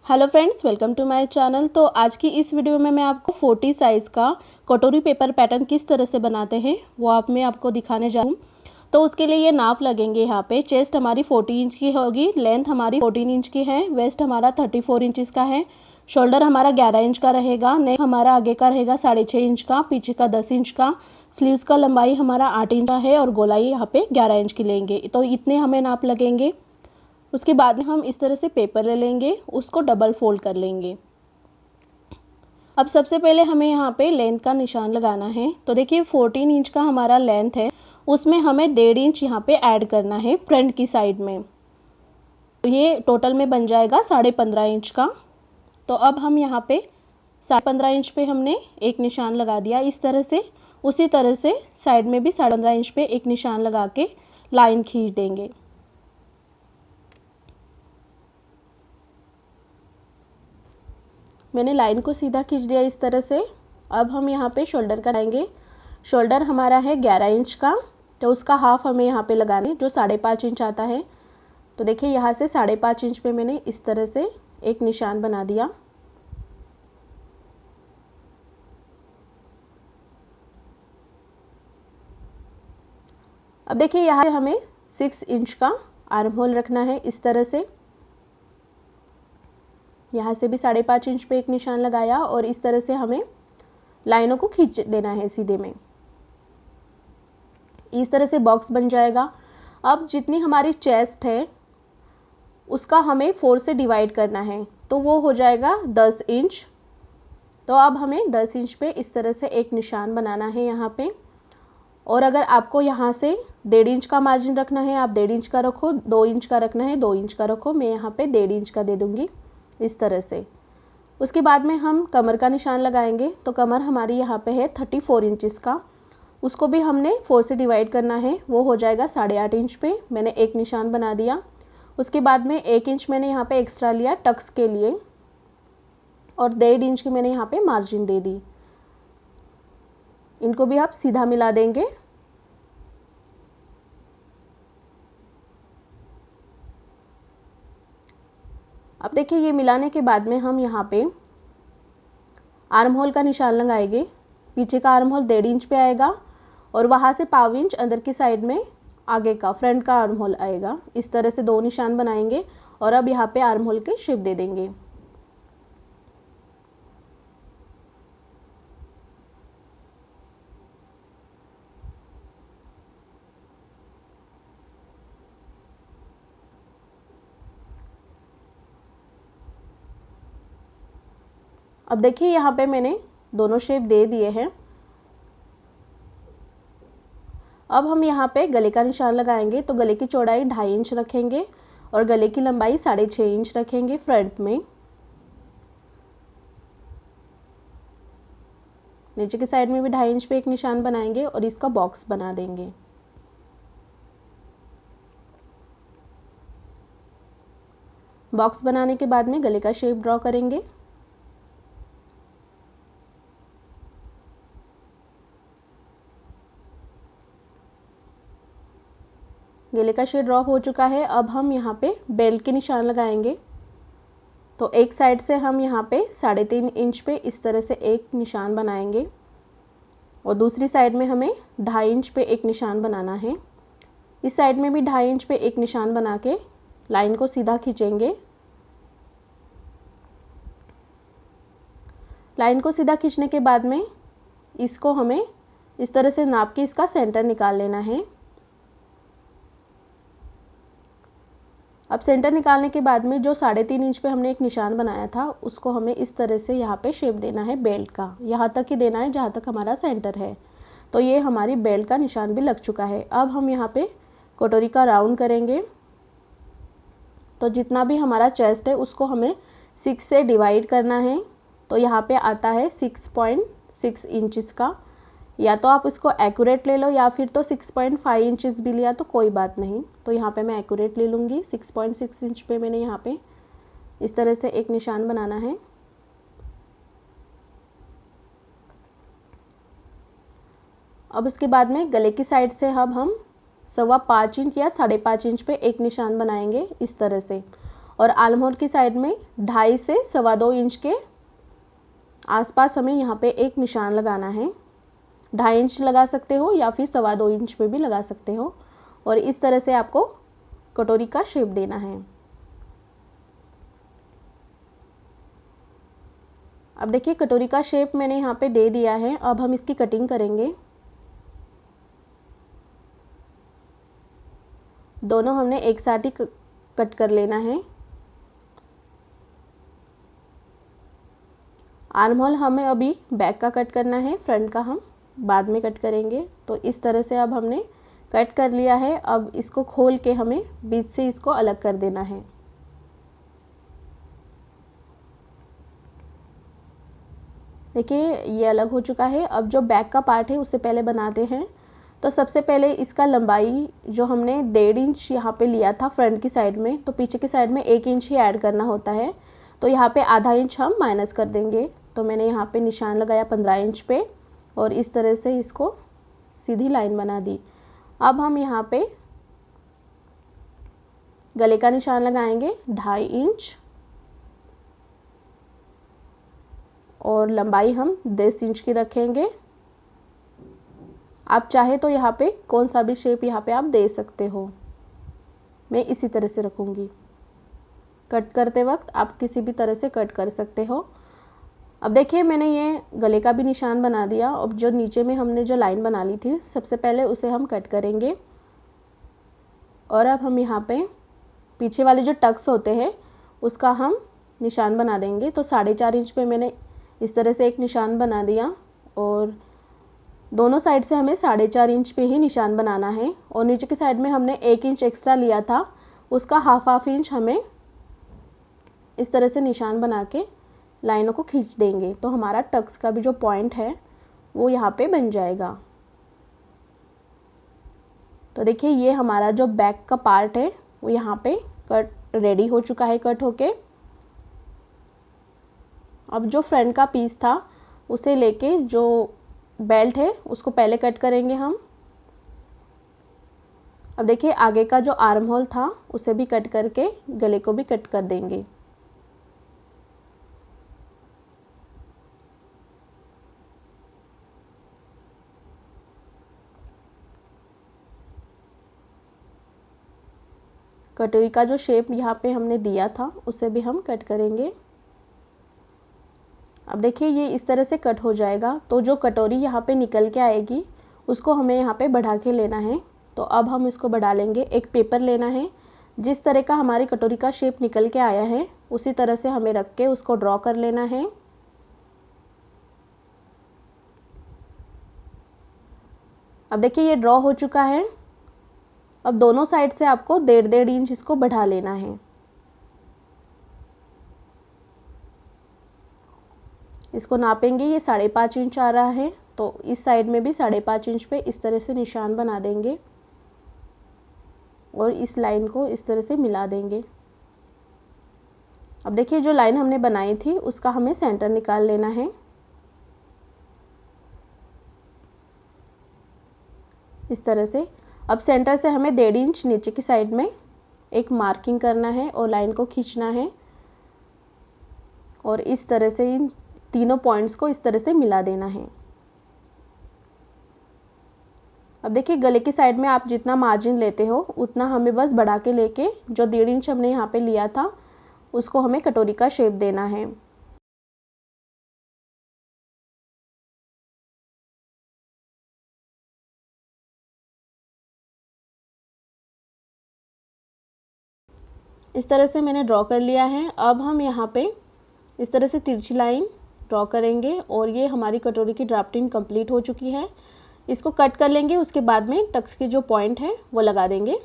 Hello friends, welcome to my channel. तो आज की इस वीडियो में मैं आपको 40 साइज़ का कटोरी पेपर पैटर्न किस तरह से बनाते हैं वो मैं आपको दिखाने जा रही हूँ। तो उसके लिए ये नाप लगेंगे। यहाँ पे चेस्ट हमारी 40 इंच की होगी, लेंथ हमारी 14 इंच की है, वेस्ट हमारा 34 इंचज़ का है, शोल्डर हमारा 11 इंच का रहेगा, नेक हमारा आगे का रहेगा 6.5 इंच का, पीछे का 10 इंच का, स्लीव्स का लंबाई हमारा 8 इंच का है और गोलाई यहाँ पे 11 इंच की लेंगे। तो इतने हमें नाप लगेंगे। उसके बाद में हम इस तरह से पेपर ले लेंगे, उसको डबल फोल्ड कर लेंगे। अब सबसे पहले हमें यहाँ पे लेंथ का निशान लगाना है। तो देखिए 14 इंच का हमारा लेंथ है, उसमें हमें 1.5 इंच यहाँ पे ऐड करना है फ्रंट की साइड में। तो ये टोटल में बन जाएगा 15.5 इंच का। तो अब हम यहाँ पे 15.5 इंच पे हमने एक निशान लगा दिया इस तरह से। उसी तरह से साइड में भी 15.5 इंच पे एक निशान लगा के लाइन खींच देंगे। मैंने लाइन को सीधा खींच दिया इस तरह से। अब हम यहाँ पे शोल्डर कराएंगे। शोल्डर हमारा है 11 इंच का, तो उसका हाफ हमें यहाँ पे लगाने जो 5.5 इंच आता है। तो देखिए यहाँ से 5.5 इंच पे मैंने इस तरह से एक निशान बना दिया। अब देखिए यहाँ हमें 6 इंच का आर्म होल रखना है इस तरह से। यहाँ से भी 5.5 इंच पे एक निशान लगाया और इस तरह से हमें लाइनों को खींच देना है सीधे में। इस तरह से बॉक्स बन जाएगा। अब जितनी हमारी चेस्ट है उसका हमें 4 से डिवाइड करना है, तो वो हो जाएगा 10 इंच। तो अब हमें 10 इंच पे इस तरह से एक निशान बनाना है यहाँ पे। और अगर आपको यहाँ से 1.5 इंच का मार्जिन रखना है, आप 1.5 इंच का रखो, 2 इंच का रखना है 2 इंच का रखो। मैं यहाँ पे 1.5 इंच का दे दूँगी इस तरह से। उसके बाद में हम कमर का निशान लगाएंगे। तो कमर हमारी यहाँ पे है 34 इंचज़ का, उसको भी हमने 4 से डिवाइड करना है, वो हो जाएगा 8.5 इंच पे। मैंने एक निशान बना दिया। उसके बाद में 1 इंच मैंने यहाँ पे एक्स्ट्रा लिया टक्स के लिए और 1.5 इंच की मैंने यहाँ पे मार्जिन दे दी। इनको भी आप सीधा मिला देंगे। अब देखिए ये मिलाने के बाद में हम यहाँ पे आर्म होल का निशान लगाएंगे। पीछे का आर्म होल 1.5 इंच पे आएगा और वहाँ से 1/4 इंच अंदर की साइड में आगे का फ्रंट का आर्म होल आएगा। इस तरह से 2 निशान बनाएंगे और अब यहाँ पे आर्म होल के शेप दे देंगे। अब देखिए यहाँ पे मैंने दोनों शेप दे दिए हैं। अब हम यहाँ पे गले का निशान लगाएंगे। तो गले की चौड़ाई 2.5 इंच रखेंगे और गले की लंबाई 6.5 इंच रखेंगे फ्रंट में। नीचे की साइड में भी 2.5 इंच पे एक निशान बनाएंगे और इसका बॉक्स बना देंगे। बॉक्स बनाने के बाद में गले का शेप ड्रॉ करेंगे। गले का शेप ड्रॉ हो चुका है। अब हम यहाँ पे बेल्ट के निशान लगाएंगे। तो एक साइड से हम यहाँ पे 3.5 इंच पे इस तरह से एक निशान बनाएंगे और दूसरी साइड में हमें 2.5 इंच पे एक निशान बनाना है। इस साइड में भी 2.5 इंच पे एक निशान बना के लाइन को सीधा खींचेंगे। लाइन को सीधा खींचने के बाद में इसको हमें इस तरह से नाप के इसका सेंटर निकाल लेना है। अब सेंटर निकालने के बाद में जो 3.5 इंच पे हमने एक निशान बनाया था उसको हमें इस तरह से यहाँ पे शेप देना है बेल्ट का। यहाँ तक ही देना है जहाँ तक हमारा सेंटर है। तो ये हमारी बेल्ट का निशान भी लग चुका है। अब हम यहाँ पे कटोरी का राउंड करेंगे। तो जितना भी हमारा चेस्ट है उसको हमें 6 से डिवाइड करना है। तो यहाँ पे आता है 6.6 इंचज़ का। या तो आप इसको एक्यूरेट ले लो या फिर तो 6.5 इंचज़ भी लिया तो कोई बात नहीं। तो यहाँ पे मैं एक्यूरेट ले लूँगी। 6.6 इंच पे मैंने यहाँ पे इस तरह से एक निशान बनाना है। अब उसके बाद में गले की साइड से अब हम 5.25 इंच या 5.5 इंच पे एक निशान बनाएंगे इस तरह से और आर्म होल की साइड में 2.5 से 2.25 इंच के आसपास हमें यहाँ पे एक निशान लगाना है। 2.5 इंच लगा सकते हो या फिर 2.25 इंच पे भी लगा सकते हो। और इस तरह से आपको कटोरी का शेप देना है। अब देखिए कटोरी का शेप मैंने यहाँ पे दे दिया है। अब हम इसकी कटिंग करेंगे। दोनों हमने एक साथ ही कट कर लेना है। आर्म होल हमें अभी बैक का कट करना है, फ्रंट का हम बाद में कट करेंगे। तो इस तरह से अब हमने कट कर लिया है। अब इसको खोल के हमें बीच से इसको अलग कर देना है। देखिए ये अलग हो चुका है। अब जो बैक का पार्ट है उससे पहले बनाते हैं। तो सबसे पहले इसका लंबाई जो हमने 1.5 इंच यहाँ पे लिया था फ्रंट की साइड में, तो पीछे की साइड में 1 इंच ही ऐड करना होता है। तो यहाँ पे आधा इंच हम माइनस कर देंगे। तो मैंने यहाँ पे निशान लगाया 15 इंच पे और इस तरह से इसको सीधी लाइन बना दी। अब हम यहाँ पे गले का निशान लगाएंगे 2.5 इंच और लंबाई हम 10 इंच की रखेंगे। आप चाहे तो यहाँ पे कौन सा भी शेप यहाँ पे आप दे सकते हो। मैं इसी तरह से रखूँगी। कट करते वक्त आप किसी भी तरह से कट कर सकते हो। अब देखिए मैंने ये गले का भी निशान बना दिया। अब जो नीचे में हमने जो लाइन बना ली थी सबसे पहले उसे हम कट करेंगे। और अब हम यहाँ पे पीछे वाले जो टक्स होते हैं उसका हम निशान बना देंगे। तो 4.5 इंच पे मैंने इस तरह से एक निशान बना दिया और दोनों साइड से हमें 4.5 इंच पे ही निशान बनाना है। और नीचे की साइड में हमने 1 इंच एक्स्ट्रा लिया था, उसका हाफ इंच हमें इस तरह से निशान बना के लाइनों को खींच देंगे। तो हमारा टक्स का भी जो पॉइंट है वो यहाँ पे बन जाएगा। तो देखिए ये हमारा जो बैक का पार्ट है वो यहाँ पे कट रेडी हो चुका है, कट होके। अब जो फ्रंट का पीस था उसे लेके जो बेल्ट है उसको पहले कट करेंगे हम। अब देखिए आगे का जो आर्म होल था उसे भी कट करके गले को भी कट कर देंगे। कटोरी का जो शेप यहाँ पे हमने दिया था उसे भी हम कट करेंगे। अब देखिए ये इस तरह से कट हो जाएगा। तो जो कटोरी यहाँ पे निकल के आएगी उसको हमें यहाँ पे बढ़ा के लेना है। तो अब हम इसको बढ़ा लेंगे। एक पेपर लेना है, जिस तरह का हमारी कटोरी का शेप निकल के आया है उसी तरह से हमें रख के उसको ड्रॉ कर लेना है। अब देखिए ये ड्रॉ हो चुका है। अब दोनों साइड से आपको 1.5 इंच इसको बढ़ा लेना है। इसको नापेंगे, ये 5.5 इंच आ रहा है तो इस साइड में भी 5.5 इंच पे इस तरह से निशान बना देंगे और इस लाइन को इस तरह से मिला देंगे। अब देखिए जो लाइन हमने बनाई थी उसका हमें सेंटर निकाल लेना है। इस तरह से अब सेंटर से हमें 1.5 इंच नीचे की साइड में एक मार्किंग करना है और लाइन को खींचना है और इस तरह से इन तीनों पॉइंट्स को इस तरह से मिला देना है। अब देखिए गले की साइड में आप जितना मार्जिन लेते हो उतना हमें बस बढ़ा के लेके जो 1.5 इंच हमने यहाँ पे लिया था उसको हमें कटोरी का शेप देना है। इस तरह से मैंने ड्रॉ कर लिया है। अब हम यहाँ पे इस तरह से तिरछी लाइन ड्रॉ करेंगे और ये हमारी कटोरी की ड्राफ्टिंग कंप्लीट हो चुकी है। इसको कट कर लेंगे, उसके बाद में टक्स के जो पॉइंट है वो लगा देंगे।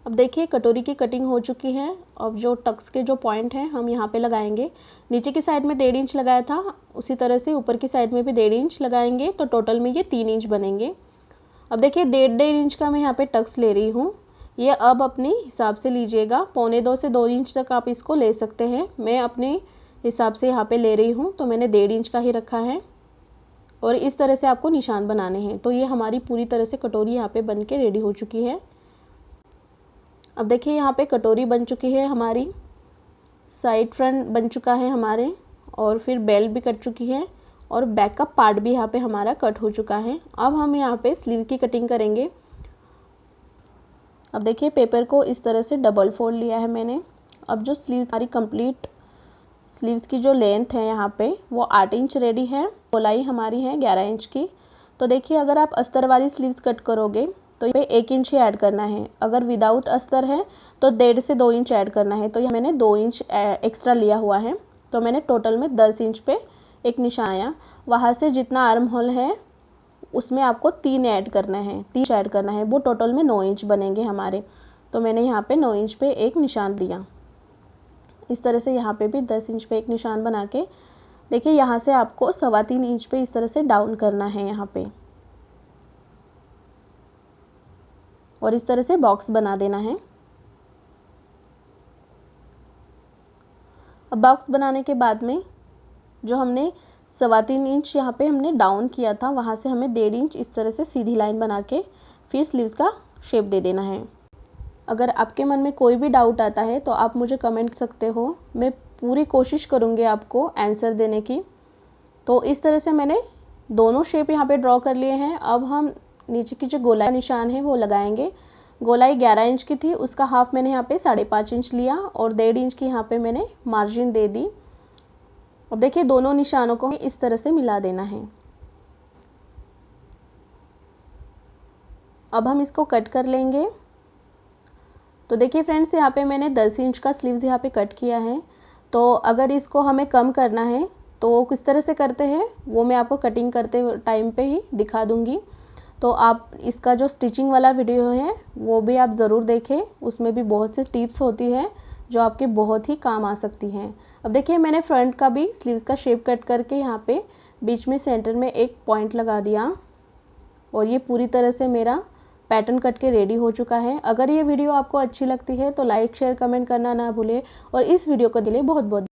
अब देखिए कटोरी की कटिंग हो चुकी है। अब जो टक्स के जो पॉइंट हैं हम यहाँ पे लगाएंगे। नीचे की साइड में 1.5 इंच लगाया था, उसी तरह से ऊपर की साइड में भी 1.5 इंच लगाएंगे तो टोटल में ये 3 इंच बनेंगे। अब देखिए 1.5 इंच का मैं यहाँ पे टक्स ले रही हूँ। ये अब अपने हिसाब से लीजिएगा, 1.25 से 2 इंच तक आप इसको ले सकते हैं। मैं अपने हिसाब से यहाँ पे ले रही हूँ, तो मैंने 1.5 इंच का ही रखा है। और इस तरह से आपको निशान बनाने हैं। तो ये हमारी पूरी तरह से कटोरी यहाँ पे बन के रेडी हो चुकी है। अब देखिए यहाँ पे कटोरी बन चुकी है हमारी, साइड फ्रंट बन चुका है हमारे, और फिर बेल भी कट चुकी है, और बैक का पार्ट भी यहाँ पे हमारा कट हो चुका है। अब हम यहाँ पे स्लीव की कटिंग करेंगे। अब देखिए पेपर को इस तरह से डबल फोल्ड लिया है मैंने। अब जो स्लीव्स हमारी कंप्लीट स्लीव्स की जो लेंथ है यहाँ पे वो 8 इंच रेडी है। गोलाई हमारी है 11 इंच की। तो देखिए अगर आप अस्तर वाली स्लीव्स कट करोगे तो ये 1 इंच ही ऐड करना है। अगर विदाउट अस्तर है तो 1.5 से 2 इंच ऐड करना है। तो यहाँ मैंने 2 इंच एक्स्ट्रा लिया हुआ है। तो मैंने टोटल में 10 इंच पे एक निशान आया। वहाँ से जितना आर्म होल है उसमें आपको 3 ऐड करना है, 3 ऐड करना है। वो टोटल में 9 इंच बनेंगे हमारे। तो मैंने यहाँ पे 9 इंच पे एक निशान दिया। इस तरह से यहाँ पे भी 10 इंच पे एक निशान बना के देखिए यहाँ से आपको 3.25 इंच पे इस तरह से डाउन करना है यहाँ पे, और इस तरह से बॉक्स बना देना है। अब बॉक्स बनाने के बाद में जो हमने 3.25 इंच यहाँ पे हमने डाउन किया था, वहाँ से हमें 1.5 इंच इस तरह से सीधी लाइन बना के फिर स्लीव्स का शेप दे देना है। अगर आपके मन में कोई भी डाउट आता है तो आप मुझे कमेंट कर सकते हो। मैं पूरी कोशिश करूँगी आपको आंसर देने की। तो इस तरह से मैंने दोनों शेप यहाँ पे ड्रॉ कर लिए हैं। अब हम नीचे की जो गोलाई निशान है वो लगाएंगे। गोलाई 11 इंच की थी, उसका हाफ मैंने यहाँ पे 5.5 इंच लिया, और 1.5 इंच की यहाँ पे मैंने मार्जिन दे दी। अब देखिए दोनों निशानों को इस तरह से मिला देना है। अब हम इसको कट कर लेंगे। तो देखिए फ्रेंड्स यहाँ पे मैंने 10 इंच का स्लीव्स यहाँ पे कट किया है। तो अगर इसको हमें कम करना है तो वो किस तरह से करते हैं वो मैं आपको कटिंग करते टाइम पे ही दिखा दूंगी। तो आप इसका जो स्टिचिंग वाला वीडियो है वो भी आप ज़रूर देखें। उसमें भी बहुत सी टिप्स होती है जो आपके बहुत ही काम आ सकती हैं। अब देखिए मैंने फ्रंट का भी स्लीव्स का शेप कट करके यहाँ पे बीच में सेंटर में एक पॉइंट लगा दिया, और ये पूरी तरह से मेरा पैटर्न कट के रेडी हो चुका है। अगर ये वीडियो आपको अच्छी लगती है तो लाइक शेयर कमेंट करना ना भूलें, और इस वीडियो को दिले बहुत बहुत